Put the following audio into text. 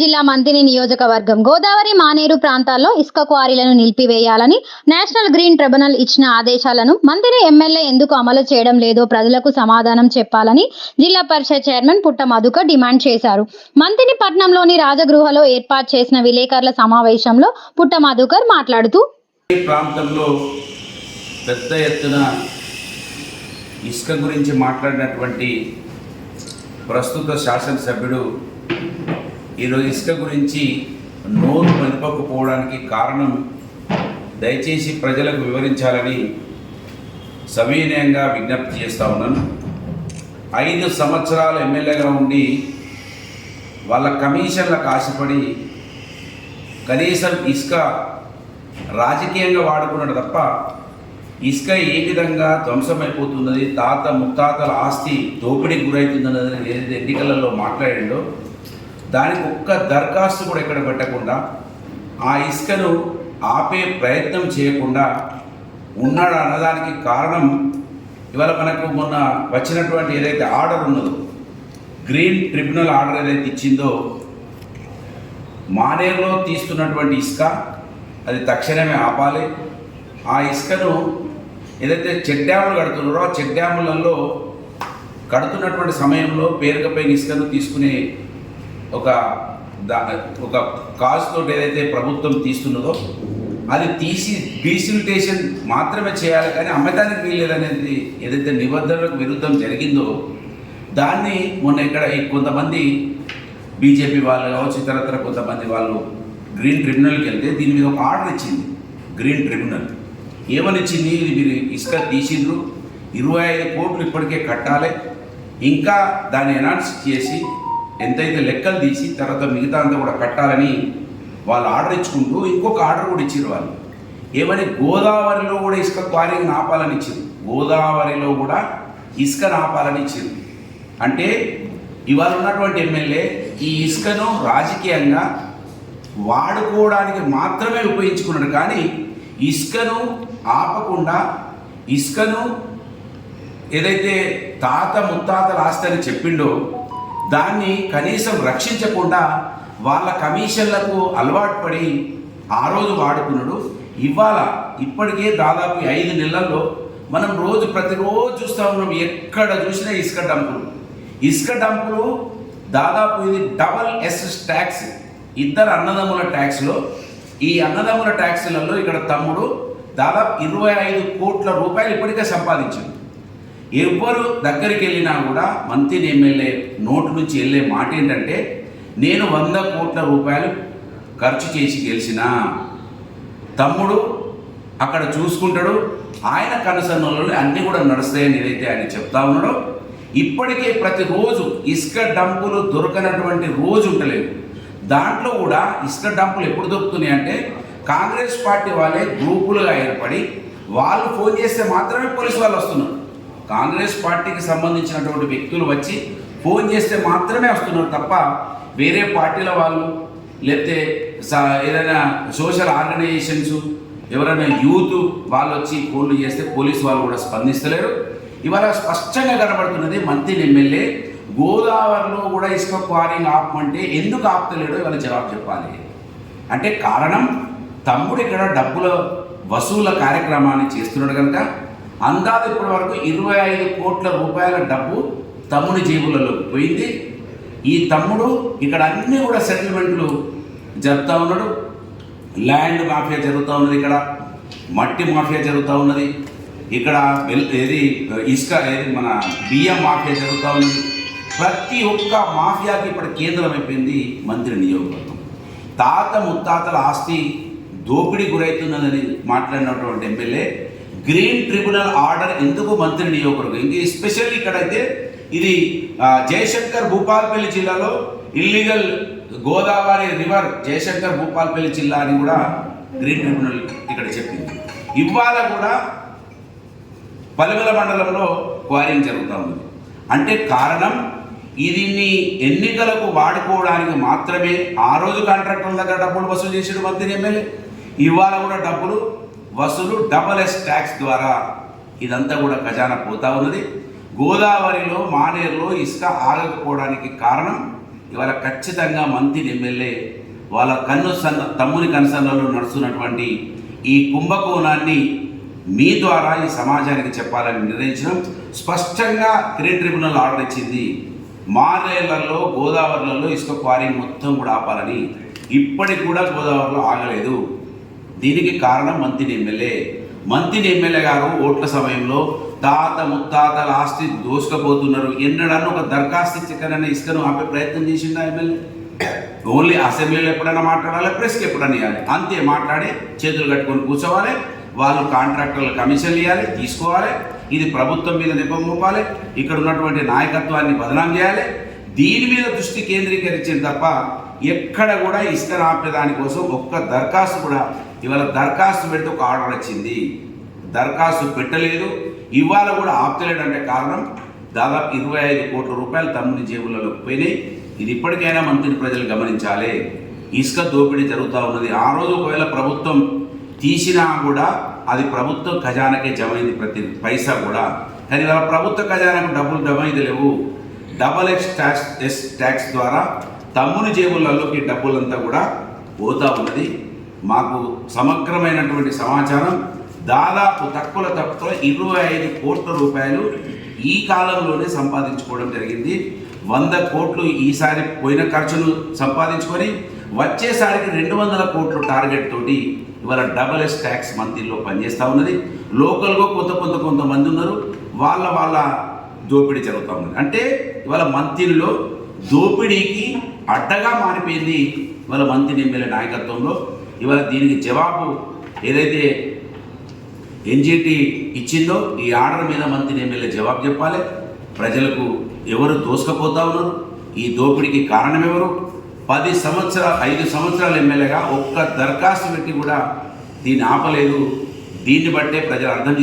జిల్లా మంతిని నియోజకవర్గం గోదావరి మానేరు ప్రాంతాల్లో ఇసుక క్వారీలను నిలిపివేయాలని నేషనల్ గ్రీన్ ట్రిబ్యునల్ ఇచ్చిన ఆదేశాలను మంతిని ఎమ్మెల్యే ఎందుకు అమలు చేయడం లేదో ప్రజలకు సమాధానం చెప్పాలని జిల్లా పరిషత్ చైర్మన్ పుట్ట మధుకర్ డిమాండ్ చేశారు. మంతిని పట్టణంలోని రాజగృహలో ఏర్పాటు చేసిన విలేకరుల సమావేశంలో పుట్ట మధుకర్ మాట్లాడుతూ ఈ ప్రాంతంలో పెద్ద ఎత్తున ఇసుక గురించి మాట్లాడినటువంటి ప్రస్తుత శాసనసభ్యుడు ఈరోజు ఇసుక గురించి నోరు మెదపకపోవడానికి కారణం దయచేసి ప్రజలకు వివరించాలని సవినయంగా విజ్ఞప్తి చేస్తూ ఉన్నాను. 5 సంవత్సరాలు ఎమ్మెల్యేగా ఉండి వాళ్ళ కమిషన్లకు ఆశపడి కనీసం ఇసుక రాజకీయంగా వాడుకున్నాడు తప్ప ఇసుక ఏ విధంగా ధ్వంసమైపోతున్నది, తాత ముత్తాతల ఆస్తి దోపిడీకి గురవుతుందన్నది ఏదైతే ఎన్నికలలో మాట్లాడిండో దానికి ఒక్క దరఖాస్తు కూడా ఎక్కడ పెట్టకుండా ఆ ఇసుకను ఆపే ప్రయత్నం చేయకుండా ఉన్నాడు అన్నదానికి కారణం ఇవాళ మనకు మొన్న వచ్చినటువంటి ఏదైతే ఆర్డర్ ఉన్నదో గ్రీన్ ట్రిబ్యునల్ ఆర్డర్ ఏదైతే ఇచ్చిందో మానేరులో తీస్తున్నటువంటి ఇసుక అది తక్షణమే ఆపాలి. ఆ ఇసుకను ఏదైతే చెక్ డ్యాములు కడుతున్నారో ఆ చెక్ డ్యాములలో కడుతున్నటువంటి సమయంలో పేరుకపోయిన ఇసుకను తీసుకునే ఒక కాజుతో ఏదైతే ప్రభుత్వం తీస్తున్నదో అది తీసి డీసిల్టేషన్ మాత్రమే చేయాలి, కానీ అమ్మటానికి వీల్లేదనేది ఏదైతే నిబంధనలకు విరుద్ధం జరిగిందో దాన్ని మొన్న ఇక్కడ కొంతమంది బీజేపీ వాళ్ళు కావచ్చు ఇతరత్ర కొంతమంది వాళ్ళు గ్రీన్ ట్రిబ్యునల్కి వెళ్తే దీని మీద ఒక ఆర్డర్ ఇచ్చింది. గ్రీన్ ట్రిబ్యునల్ ఏమని ఇచ్చింది, ఇది మీరు ఇసుక తీసిండ్రు 25 కోట్లు ఇప్పటికే కట్టాలి, ఇంకా దాన్ని ఎనాన్స్ చేసి ఎంతైతే లెక్కలు తీసి తర్వాత మిగతా అంతా కూడా కట్టాలని వాళ్ళు ఆర్డర్ ఇచ్చుకుంటూ ఇంకొక ఆర్డర్ కూడా ఇచ్చారు. వాళ్ళు ఏమని గోదావరిలో కూడా ఇసుక క్వారీని ఆపాలని ఇచ్చారు. గోదావరిలో కూడా ఇసుకను ఆపాలని ఇచ్చారు. అంటే ఇవాళ ఉన్నటువంటి ఎమ్మెల్యే ఈ ఇసుకను రాజకీయంగా వాడుకోవడానికి మాత్రమే ఉపయోగించుకున్నాడు, కానీ ఇసుకను ఆపకుండా ఇసుకను ఏదైతే తాత ముత్తాతల ఆస్తి అని చెప్పిండో దాన్ని కనీసం రక్షించకుండా వాళ్ళ కమిషన్లకు అలవాటు పడి ఆ రోజు వాడుకున్నాడు. ఇవాళ ఇప్పటికే దాదాపు 5 నెలల్లో మనం ప్రతిరోజు చూస్తూ ఉన్నాం, ఎక్కడ చూసినా ఇసుక డంపులు దాదాపు ఇది డబల్ ఎస్ ట్యాక్స్, ఇద్దరు అన్నదమ్ముల ట్యాక్స్లో ఈ అన్నదమ్ముల ట్యాక్స్లలో ఇక్కడ తమ్ముడు దాదాపు 25 కోట్ల రూపాయలు ఇప్పటికే సంపాదించాడు. ఎవ్వరు దగ్గరికి వెళ్ళినా కూడా మంత్రి ఎమ్మెల్యే నోటు నుంచి వెళ్ళే మాట ఏంటంటే నేను 100 కోట్ల రూపాయలు ఖర్చు చేసి గెలిచిన తమ్ముడు అక్కడ చూసుకుంటాడు, ఆయన కనుసన్నలు అన్నీ కూడా నడుస్తాయని ఏదైతే ఆయన చెప్తా ఉన్నాడో ఇప్పటికే ప్రతిరోజు ఇసుక డంపులు దొరకనటువంటి రోజు ఉండలేదు. దాంట్లో కూడా ఇసుక డంపులు ఎప్పుడు దొరుకుతున్నాయి అంటే కాంగ్రెస్ పార్టీ వాళ్ళే గ్రూపులుగా ఏర్పడి వాళ్ళు ఫోన్ చేస్తే మాత్రమే పోలీసు వాళ్ళు వస్తున్నారు. కాంగ్రెస్ పార్టీకి సంబంధించినటువంటి వ్యక్తులు వచ్చి ఫోన్ చేస్తే మాత్రమే వస్తున్నారు తప్ప వేరే పార్టీల వాళ్ళు లేకపోతే ఏదైనా సోషల్ ఆర్గనైజేషన్స్ ఎవరైనా యూత్ వాళ్ళు వచ్చి ఫోన్లు చేస్తే పోలీసు వాళ్ళు కూడా స్పందిస్తలేరు. ఇవాళ స్పష్టంగా కనబడుతున్నది మంత్రి ఎమ్మెల్యే గోదావరిలో కూడా ఇసుక క్వారీని ఆపమంటే ఎందుకు ఆపుతలేడో ఇవాళ జవాబు చెప్పాలి. అంటే కారణం తమ్ముడు ఇక్కడ డబ్బుల వసూల కార్యక్రమాన్ని చేస్తున్నాడు కనుక అందాజు ఇప్పటి వరకు 25 కోట్ల రూపాయల డబ్బు తమ్ముడి జేబులలోకి పోయింది. ఈ తమ్ముడు ఇక్కడ అన్నీ కూడా సెటిల్మెంట్లు జరుపుతూ ఉన్నాడు. ల్యాండ్ మాఫియా జరుగుతూ ఉన్నది, ఇక్కడ మట్టి మాఫియా జరుగుతూ ఉన్నది, ఇక్కడ ఇసుక మన బియ్యం మాఫియా జరుగుతూ ఉన్నది. ప్రతి ఒక్క మాఫియాకి ఇప్పుడు కేంద్రం అయిపోయింది మంత్రి నియోజకవర్గం. తాత ముత్తాతల ఆస్తి దోపిడీ గురవుతున్నదని మాట్లాడినటువంటి ఎమ్మెల్యే గ్రీన్ ట్రిబ్యునల్ ఆర్డర్ ఎందుకు మంత్రి నియోజకవర్గం, ఇంకా ఎస్పెషల్లీ ఇక్కడైతే ఇది జయశంకర్ భూపాల్పల్లి జిల్లాలో ఇల్లీగల్ గోదావరి రివర్ జయశంకర్ భూపాల్పల్లి జిల్లా అని కూడా గ్రీన్ ట్రిబ్యునల్ ఇక్కడ చెప్పింది. ఇవాళ కూడా పలివెల మండలంలో క్వారింగ్ జరుగుతూ ఉంది. అంటే కారణం దీన్ని ఎన్నికలకు వాడుకోవడానికి మాత్రమే ఆ రోజు కాంట్రాక్టర్ల దగ్గర డబ్బులు వసూలు చేసాడు మంత్రి ఎమ్మెల్యే. ఇవాళ కూడా డబ్బులు వసూలు డబల్ ఎస్ ట్యాక్స్ ద్వారా ఇదంతా కూడా ఖజానా పోతా ఉన్నది. గోదావరిలో మానేరులో ఇసుక ఆగకపోవడానికి కారణం ఇవాళ ఖచ్చితంగా మంత్రి ఎమ్మెల్యే వాళ్ళ తమ్ముని కనుసన్నలో నడుస్తున్నటువంటి ఈ కుంభకోణాన్ని మీ ద్వారా ఈ సమాజానికి చెప్పాలని నిర్ణయించడం. స్పష్టంగా గ్రీన్ ట్రిబ్యునల్ ఆర్డర్ ఇచ్చింది. మారేళ్లలో గోదావరిలో ఇసుక క్వారింగ్ మొత్తం కూడా ఆపాలని. ఇప్పటికి కూడా గోదావరిలో ఆగలేదు. దీనికి కారణం మంత్రి ఎమ్మెల్యే గారు ఓట్ల సమయంలో తాత ముత్తాతల ఆస్తి దోసుకపోతున్నారు ఎన్నడన్నా ఒక దరఖాస్తు ఇచ్చకనైనా ఇసుకను ఆపే ప్రయత్నం చేసిండా ఎమ్మెల్యే? ఓన్లీ అసెంబ్లీలో ఎప్పుడైనా మాట్లాడాలి, ప్రెస్కి ఎప్పుడైనా ఇవ్వాలి, అంతే. మాట్లాడి చేతులు కట్టుకొని కూర్చోవాలి. వాళ్ళు కాంట్రాక్టర్లు కమిషన్లు ఇవ్వాలి, తీసుకోవాలి. ఇది ప్రభుత్వం మీద నెపం మోపాలి. ఇక్కడ ఉన్నటువంటి నాయకత్వాన్ని బదనాం చేయాలి. దీని మీద దృష్టి కేంద్రీకరించింది తప్ప ఎక్కడ కూడా ఇసుక ఆపే దానికోసం ఒక్క దరఖాస్తు కూడా. ఇవాళ దరఖాస్తు పెడితే ఒక ఆర్డర్ వచ్చింది, దరఖాస్తు పెట్టలేదు. ఇవాళ కూడా ఆపుతలేడంటే కారణం దాదాపు 25 కోట్ల రూపాయలు తమ్ముని జేబులలోకి పోయినాయి. ఇది ఇప్పటికైనా మంత్రి ప్రజలు గమనించాలి. ఇసుక దోపిడీ జరుగుతూ ఉన్నది. ఆ రోజు ఒకవేళ ప్రభుత్వం తీసినా కూడా అది ప్రభుత్వం ఖజానాకే జమైంది, ప్రతి పైసా కూడా. కానీ ఇవాళ ప్రభుత్వ ఖజానాకు డబ్బులు జమైంది లేవు. ట్యాక్స్ ద్వారా తమ్ముని జేబులలోకి డబ్బులంతా కూడా పోతూ ఉన్నది. మాకు సమగ్రమైనటువంటి సమాచారం దాదాపు తక్కువ 25 కోట్ల రూపాయలు ఈ కాలంలోనే సంపాదించుకోవడం జరిగింది. 100 కోట్లు ఈసారి పోయిన ఖర్చును సంపాదించుకొని వచ్చేసారికి 200 కోట్ల టార్గెట్ తోటి ఇవాళ ట్యాక్స్ మంత్రిలో పనిచేస్తూ ఉన్నది. లోకల్గా కొంతమంది ఉన్నారు, వాళ్ళ దోపిడీ జరుగుతూ ఉన్నది. అంటే ఇవాళ మంత్రిలో దోపిడీకి అడ్డగా మారిపోయింది ఇవాళ మంత్రి ఎమ్మెల్యే నాయకత్వంలో. ఇవాళ దీనికి జవాబు ఏదైతే ఎన్జిటి ఇచ్చిందో ఈ ఆర్డర్ మీద మంత్రి ఎమ్మెల్యే జవాబు చెప్పాలి. ప్రజలకు ఎవరు దోసుకపోతా ఉన్నారు, ఈ దోపిడీకి కారణం ఎవరు? 5 సంవత్సరాల ఎమ్మెల్యేగా ఒక్క దరఖాస్తు పెట్టి కూడా దీన్ని ఆపలేదు. దీన్ని బట్టే ప్రజలు అర్థం